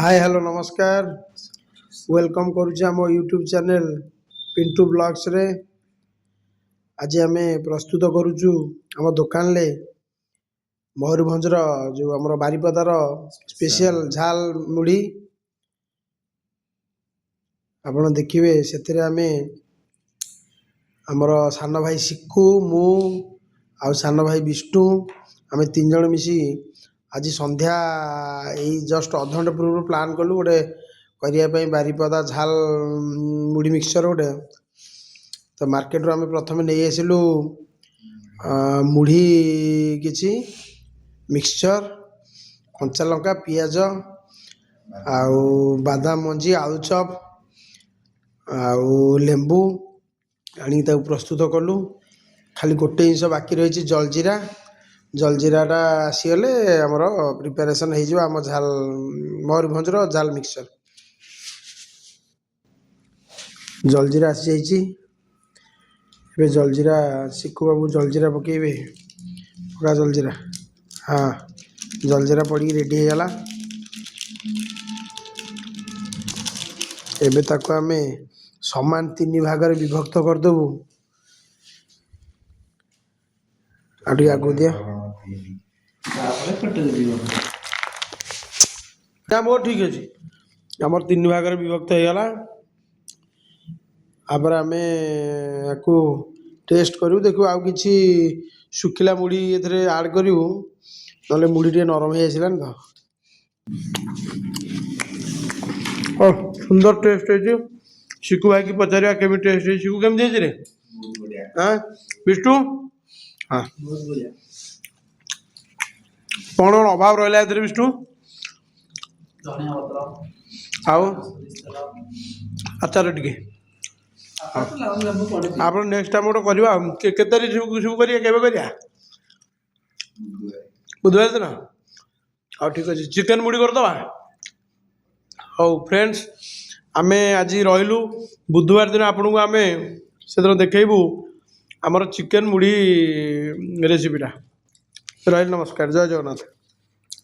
Hi hello नमस्कार welcome करुचे आम यूट्यूब चैनल पिंटू ब्लॉग्स रे। आज आम प्रस्तुत करुचु आम दुकान ले मयूरभंजर जो आम बारिपदार स्पेशल झाल मुढ़ी आपण देखिए से आम आमर सान भाई सिक्कू मु आउ सान भाई विष्णु आम तीन जन मिसी आज संध्या यही जस्ट अधघंटे पूर्व प्लान कलु गोटे करने बारिपदा झाल मुढ़ी मिक्सचर गोटे तो मार्केट आम प्रथम नहीं आसिलु मुढ़ी किछि मिक्सचर कंचा लंका पियाज आउ बादाम मंजी आलू चप आउ लेंबू आनी प्रस्तुत कलु। खाली गोटे जिनस बाकी रही जलजीरा जलजीराटा आसीगले आमर प्रिपेरेसन हो आम झाल मयूरभंजर झाल मिक्सचर। जलजीरा आसी जाइए जलजीरा सिक्कू बाबू जलजीरा पकेबे पका जलजीरा हाँ जलजीरा पड़ी रेडी हो गला। एबे ताको आमे समान तीन भाग में विभक्त करदेबू आगे आगो दिया मोर ठीक अच्छे आमर तीन भाग में विभक्त हो गला। आपर आम आपको टेस्ट करूँ देखो आउ कि शुखिला मुढ़ी ये आड करूँ ना मुढ़ी टे नरम हो आसलान तो सुंदर टेस्ट है। शिकू भाई की पचार केमी टेस्ट है शिकू केमी रे हाँ विष्णु हाँ कौन कौन अभाव रहा है विष्णु आउ आचार टे आप नेक्स्ट टाइम गोटे करवा के तारीख सब करिया बुधवार दिन हाँ ठीक अच्छे चिकेन मुढ़ी करदे। हाँ फ्रेंड्स आमे आज रही बुधवार दिन आपन को आम से देखू आमर चिकेन मुढ़ी रेसिपीटा रही। नमस्कार जय जगन्नाथ।